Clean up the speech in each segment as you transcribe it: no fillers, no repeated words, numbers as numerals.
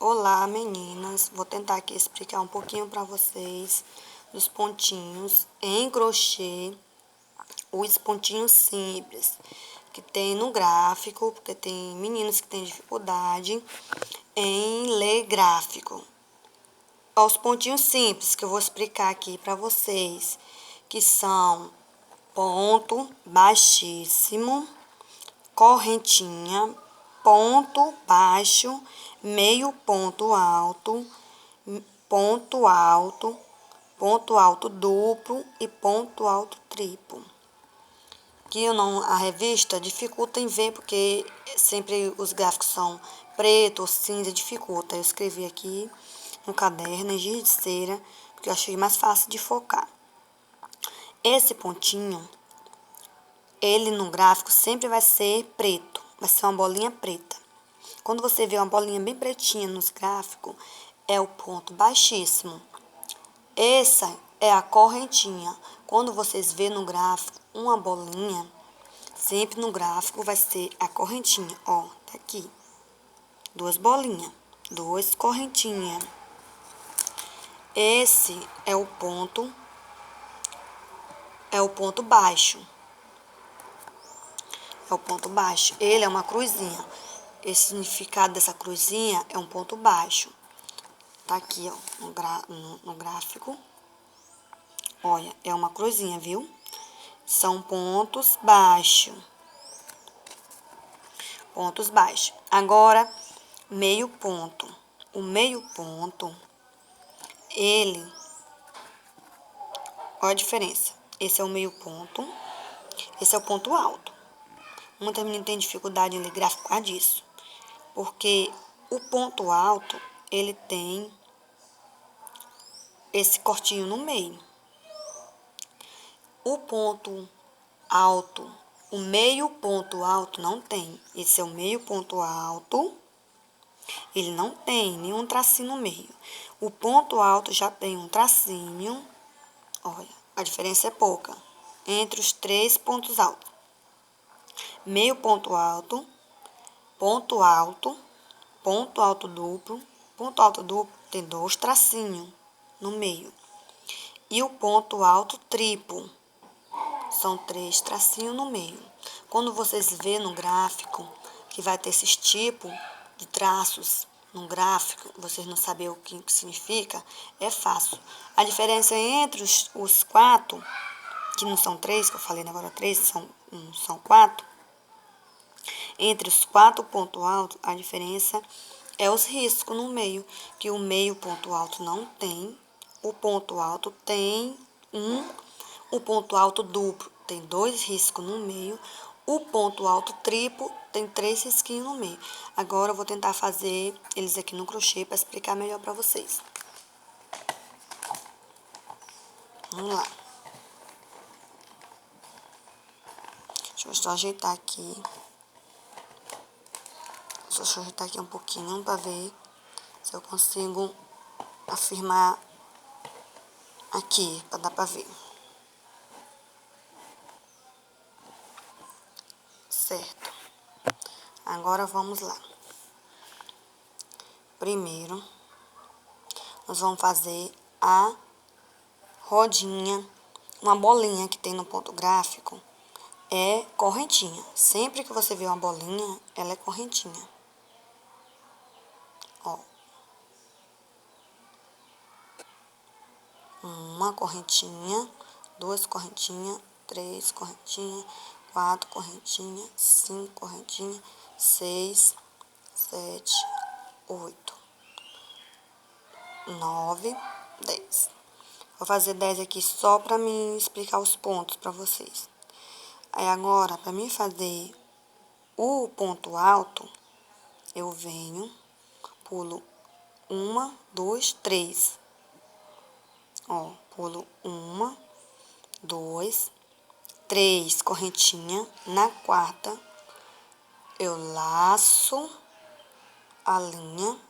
Olá, meninas. Vou tentar aqui explicar um pouquinho para vocês dos pontinhos em crochê, os pontinhos simples que tem no gráfico, porque tem meninos que têm dificuldade em ler gráfico. Os pontinhos simples que eu vou explicar aqui para vocês, que são ponto baixíssimo, correntinha, ponto baixo, meio ponto alto, ponto alto, ponto alto duplo e ponto alto triplo. Que eu não, a revista dificulta em ver, porque sempre os gráficos são preto ou cinza, dificulta. Eu escrevi aqui no caderno, em giz de cera, porque eu achei mais fácil de focar. Esse pontinho, ele no gráfico sempre vai ser preto, vai ser uma bolinha preta. Quando você vê uma bolinha bem pretinha nos gráficos, é o ponto baixíssimo. Essa é a correntinha. Quando vocês vê no gráfico uma bolinha, sempre no gráfico vai ser a correntinha. Ó, tá aqui. Duas bolinhas, duas correntinhas. Esse é o ponto baixo. É o ponto baixo. Ele é uma cruzinha. Esse significado dessa cruzinha é um ponto baixo. Tá aqui, ó, no gráfico. Olha, é uma cruzinha, viu? São pontos baixos. Pontos baixos. Agora, meio ponto. O meio ponto, ele... Olha a diferença. Esse é o meio ponto. Esse é o ponto alto. Muita menina tem dificuldade em ler gráfico por causa disso. Porque o ponto alto, ele tem esse cortinho no meio. O ponto alto, o meio ponto alto não tem. Esse é o meio ponto alto. Ele não tem nenhum tracinho no meio. O ponto alto já tem um tracinho. Olha, a diferença é pouca entre os três pontos altos. Meio ponto alto, ponto alto, ponto alto duplo. Ponto alto duplo tem dois tracinhos no meio. E o ponto alto triplo. São três tracinhos no meio. Quando vocês vê no gráfico que vai ter esses tipos de traços no gráfico, vocês não sabem o que significa, é fácil. A diferença entre os quatro, que não são três, que eu falei agora três, são quatro. Entre os quatro pontos altos, a diferença é os riscos no meio, que o meio ponto alto não tem, o ponto alto tem o ponto alto duplo tem dois riscos no meio, o ponto alto triplo tem três risquinhos no meio. Agora eu vou tentar fazer eles aqui no crochê para explicar melhor para vocês. Vamos lá. Deixa eu só ajeitar aqui. Deixa eu ajeitar aqui um pouquinho para ver se eu consigo afirmar aqui, para dar para ver. Certo. Agora vamos lá. Primeiro, nós vamos fazer a rodinha, uma bolinha que tem no ponto gráfico, é correntinha. Sempre que você vê uma bolinha, ela é correntinha. Ó. Uma correntinha, duas correntinhas, três correntinhas, quatro correntinhas, cinco correntinhas, 6, 7, 8, 9, 10. Vou fazer 10 aqui só para mim explicar os pontos para vocês. Aí agora, para mim fazer o ponto alto, eu venho, pulo 1, 2, 3. Ó, pulo 1, 2, 3 correntinha. Na quarta, eu laço a linha.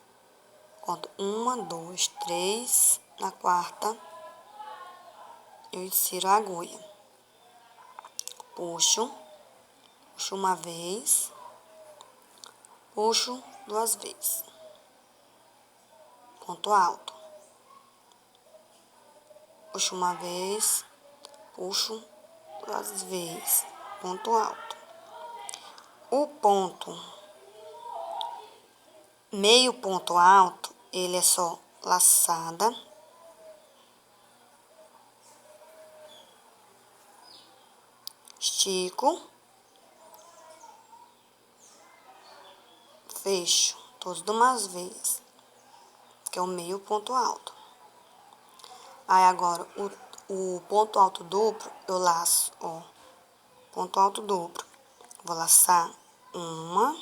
Conto 1, 2, 3. Na quarta, eu insiro a agulha. Puxo uma vez, puxo duas vezes. ponto alto. Puxo uma vez, puxo duas vezes, ponto alto. O ponto, meio ponto alto, ele é só laçada, estico, fecho, todos de uma vez, que é o meio ponto alto. Aí agora, o ponto alto duplo, eu laço, ó, ponto alto duplo. Vou laçar uma,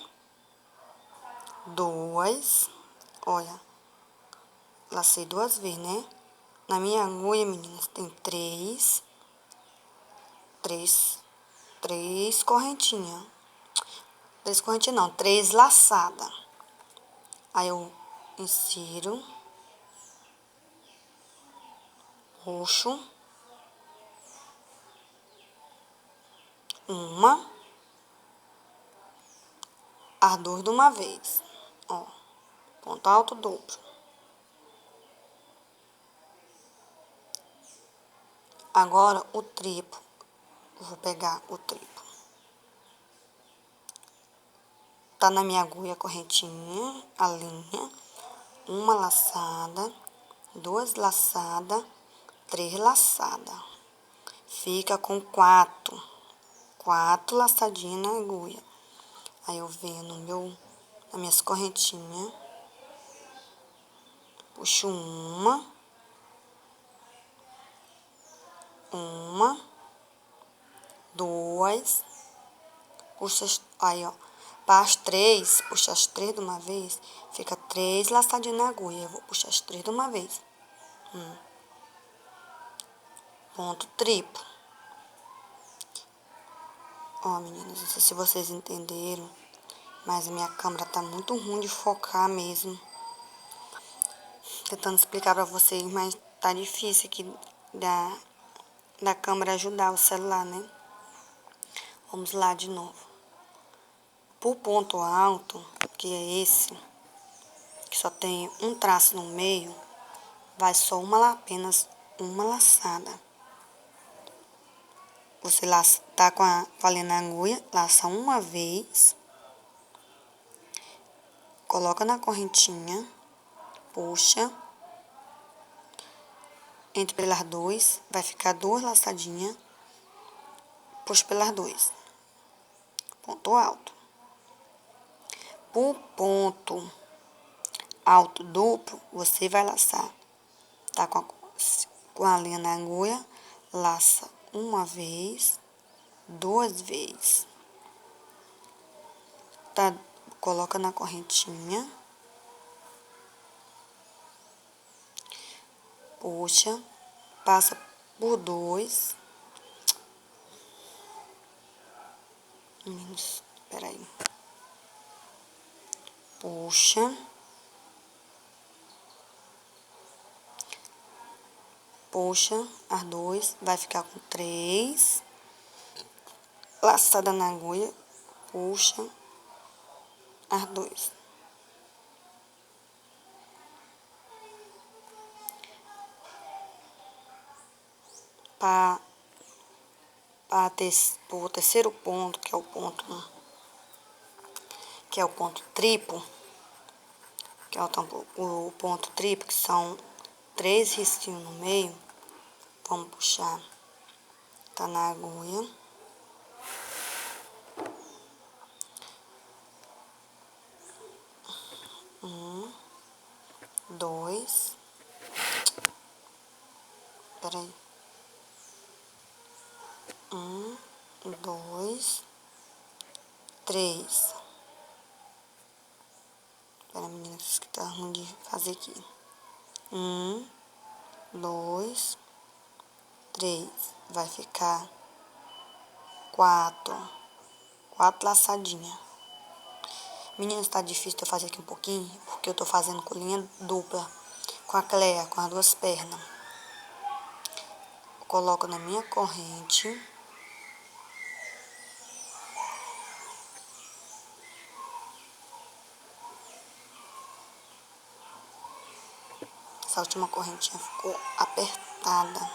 duas, olha, lacei duas vezes, né? Na minha agulha, meninas, tem três correntinhas. Três correntinhas não, três laçadas. Aí eu insiro, puxo, uma, as duas de uma vez, ó, ponto alto duplo. Agora o triplo, vou pegar o triplo. Tá na minha agulha correntinha, a linha, uma laçada, duas laçadas, três laçadas. Fica com quatro laçadinhas na agulha. Aí eu venho nas minhas correntinhas, puxo uma, duas, puxa, aí ó, para as três, puxa as três de uma vez, fica três laçadinhas na agulha. Eu vou puxar as três de uma vez. Ponto triplo. Ó, meninas, não sei se vocês entenderam, mas a minha câmera tá muito ruim de focar mesmo. Tentando explicar pra vocês, mas tá difícil aqui da câmera ajudar o celular, né? Vamos lá de novo. Pro ponto alto, que é esse, que só tem um traço no meio, vai só apenas uma laçada. Você tá com a linha na agulha, laça uma vez, coloca na correntinha, puxa, entre pelas duas, vai ficar duas laçadinhas, puxa pelas duas. Ponto alto. Pro ponto alto duplo, você vai laçar. Tá com a linha na agulha, laça uma vez, duas vezes. Tá, coloca na correntinha. Puxa, passa por dois. Peraí. Puxa. Puxa as duas, vai ficar com três. Laçada na agulha, puxa as duas. Para o terceiro ponto, que é o ponto triplo, que é o ponto triplo, que são três risquinhos no meio, vamos puxar, tá na agulha. Um, dois, peraí. Um, dois, três. Pera, meninas, que tá ruim de fazer aqui. Um, dois, três. Vai ficar quatro laçadinhas. Meninas, tá difícil de eu fazer aqui um pouquinho, porque eu tô fazendo com linha dupla, com a Cleia, com as duas pernas. Coloco na minha corrente. Essa última correntinha ficou apertada.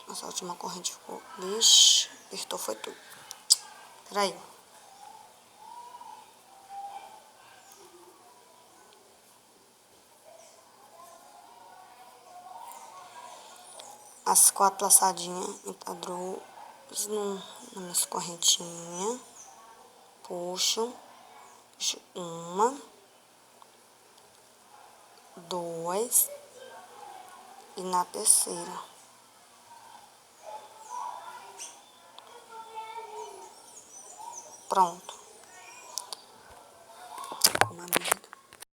Essa última corrente ficou... Vixe, apertou foi tudo. Peraí. As 4 laçadinhas, entradou na minha correntinha. Puxo uma, 2 e na terceira. Pronto.